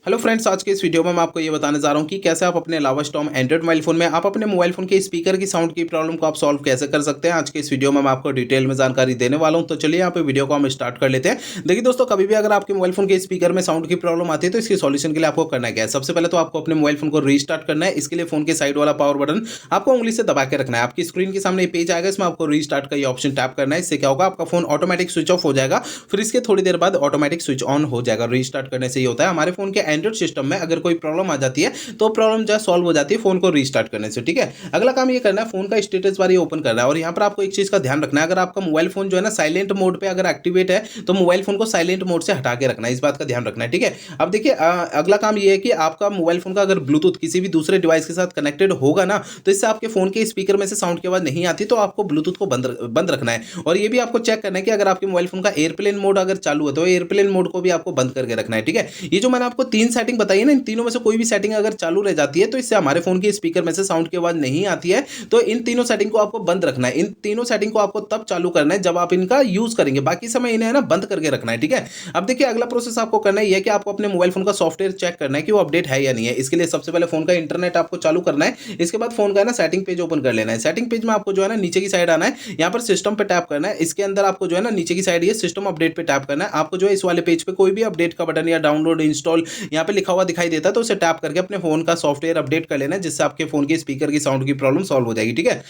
Hello friends, आज के इस वीडियो में मैं आपको ये बताने जा रहा हूँ कि कैसे आप अपने लावा स्टॉर्म एंड्रॉइड मोबाइल फोन में आप अपने मोबाइल फोन के स्पीकर की साउंड की प्रॉब्लम को आप सॉल्व कैसे कर सकते हैं। आज के इस वीडियो में मैं आपको डिटेल में जानकारी देने वाला हूँ। तो चलिए यहाँ पे वीडियो को हम स्टार्ट कर लेते हैं। देखिए दोस्तों, कभी भी अगर आपके मोबाइल फोन के स्पीकर में साउंड की प्रॉब्लम आती है तो इसके सॉल्यूशन के लिए आपको करना क्या है। सबसे पहले तो आपको अपने मोबाइल फोन को रीस्टार्ट करना है। इसके लिए फोन के साइड वाला पावर बटन आपको उंगली से दबा के रखना है। आपकी स्क्रीन के सामने पेज आएगा, इसमें आपको रीस्टार्ट का ये ऑप्शन टैप करना है। इससे क्या होगा, आपका फोन ऑटोमेटिक स्विच ऑफ हो जाएगा, फिर इसके थोड़ी देर बाद ऑटोमेटिक स्विच ऑन हो जाएगा। रीस्टार्ट करने से ये होता है, हमारे फोन के एंड्रॉइड सिस्टम में अगर कोई प्रॉब्लम आ जाती है तो प्रॉब्लम जो है सॉल्व हो जाती है फोन को रीस्टार्ट करने से। ठीक है, अगला काम ये करना है, फोन का स्टेटस बार ये ओपन करना है। और यहाँ पर आपको एक चीज का ध्यान रखना है, अगर आपका मोबाइल फोन जो है ना साइलेंट मोड पे अगर एक्टिवेट है तो मोबाइल फोन को साइलेंट मोड से हटा के रखना है, इस बात का ध्यान रखना है। ठीक है, अब देखिए अगला काम ये है कि आपका मोबाइल फोन का अगर ब्लूटूथ किसी भी दूसरे डिवाइस के साथ कनेक्टेड होगा ना तो इससे आपके फोन के स्पीकर में से साउंड की आवाज नहीं आती, तो आपको ब्लूटूथ को बंद रखना है। और ये भी आपको चेक करना है कि अगर आपके मोबाइल फोन का एयरप्लेन मोड अगर चालू है तो एयरप्लेन मोड को भी आपको बंद करके रखना है। ठीक है, ये जो मैंने आपको तीन सेटिंग बताई है ना, इन तीनों में से कोई भी सेटिंग अगर चालू रह जाती है तो इससे हमारे फोन के स्पीकर में से साउंड की आवाज नहीं आती है। तो इन तीनों सेटिंग को आपको बंद रखना है। इन तीनों सेटिंग को आपको तब चालू करना है जब आप इनका यूज करेंगे, बाकी समय इन्हें है ना बंद करके रखना है। ठीक है, अब देखिए अगला प्रोसेस आपको करना है कि आपको अपने मोबाइल फोन का सॉफ्टवेयर चेक करना है कि वो अपडेट है या नहीं है। इसके लिए सबसे पहले फोन का इंटरनेट आपको चालू करना है। इसके बाद फोन का है ना सेटिंग पेज ओपन कर लेना है। सेटिंग पेज में आपको जो है ना नीचे की साइड आना है, यहाँ पर सिस्टम पे टैप करना है। इसके अंदर आपको जो है ना नीचे की साइड ये सिस्टम अपडेट पे टैप करना है। आपको जो है इस वाले पेज पे कोई भी अपडेट का बटन या डाउनलोड इंस्टॉल यहाँ पे लिखा हुआ दिखाई देता है, तो उसे टैप करके अपने फोन का सॉफ्टवेयर अपडेट कर लेना है, जिससे आपके फोन के स्पीकर की साउंड की प्रॉब्लम सॉल्व हो जाएगी। ठीक है,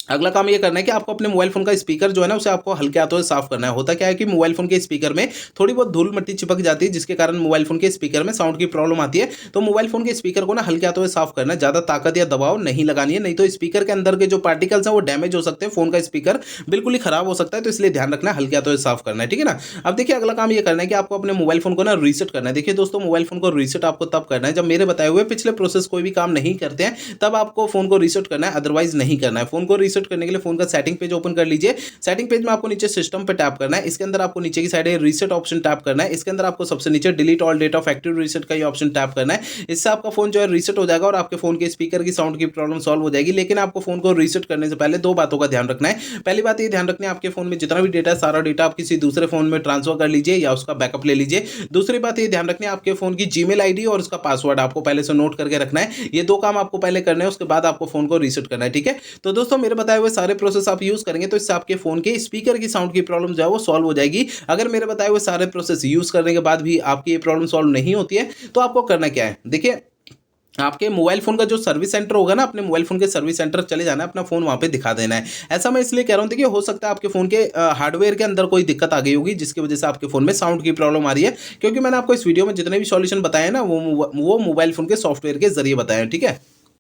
अगला काम ये करना है कि आपको अपने मोबाइल फोन का स्पीकर जो है ना उसे आपको हल्के हाथों से साफ करना है। होता क्या है कि मोबाइल फोन के स्पीकर में थोड़ी बहुत धूल मिट्टी चिपक जाती है, जिसके कारण मोबाइल फोन के स्पीकर में साउंड की प्रॉब्लम आती है। तो मोबाइल फोन के स्पीकर को ना हल्के हाथों से साफ करना है, ज्यादा ताकत या दबाव नहीं लगानी है, नहीं तो स्पीकर के अंदर के जो पार्टिकल्स हैं वो डैमेज हो सकते हैं, फोन का स्पीकर बिल्कुल ही खराब हो सकता है। तो इसलिए ध्यान रखना है, हल्के हाथों से साफ करना है। ठीक है ना, अब देखिए अगला काम ये करना है कि आपको अपने मोबाइल फोन को ना रीसेट करना है। देखिए दोस्तों, मोबाइल फोन को रीसेट आपको तब करना है जब मेरे बताए हुए पिछले प्रोसेस कोई भी काम नहीं करते हैं, तब आपको फोन को रीसेट करना है, अदरवाइज नहीं करना है। फोन को रीसेट करने के लिए फोन का सेटिंग पेज ओपन कर लीजिए। सेटिंग पेज में आपको नीचे सिस्टम पे टैप करना है। इसके अंदर आपको नीचे की साइड रीसेट ऑप्शन टैप करना है। इसके अंदर आपको सबसे नीचे delete all data factory reset का ये ऑप्शन टैप करना है। इससे आपका फोन जो है रीसेट हो जाएगा और आपके फोन के स्पीकर की साउंड की प्रॉब्लम सॉल्व हो जाएगी। लेकिन आपको फोन को रीसेट करने से पहले दो बातों का ध्यान रखना है। पहली बात ये ध्यान रखनी है, आपके फोन में जितना भी डेटा है सारा डेटा आप किसी दूसरे फोन में ट्रांसफर कर लीजिए या उसका बैकअप ले लीजिए। दूसरी बात ये ध्यान रखनी है, आपके फोन की जीमेल आईडी और उसका पासवर्ड आपको पहले से नोट करके रखना है। ये दो काम आपको पहले करने हैं, उसके बाद आपको फोन को रीसेट करना है। ठीक है, तो दोस्तों मेरे बताए हुए सारे प्रोसेस आप यूज करेंगे तो इससे आपके फोन के स्पीकर की साउंड की प्रॉब्लम जो है वो सॉल्व हो जाएगी। अगर मेरे बताए हुए सारे प्रोसेस यूज करने के बाद भी आपकी ये प्रॉब्लम सॉल्व नहीं होती है तो आपको करना क्या है, देखिए आपके मोबाइल फोन का जो सर्विस सेंटर होगा ना, अपने मोबाइल फोन के सर्विस सेंटर चले जाना है, अपना फोन वहां पे दिखा देना है। ऐसा मैं इसलिए कह रहा हूं, देखिए हो सकता है आपके फोन के हार्डवेयर के अंदर कोई दिक्कत आ गई होगी जिसकी वजह से आपके फोन में साउंड की प्रॉब्लम आ रही है, क्योंकि मैंने आपको इस वीडियो में जितने भी सॉल्यूशन बताए ना वो मोबाइल फोन के सॉफ्टवेयर के जरिए बताए हैं। ठीक है।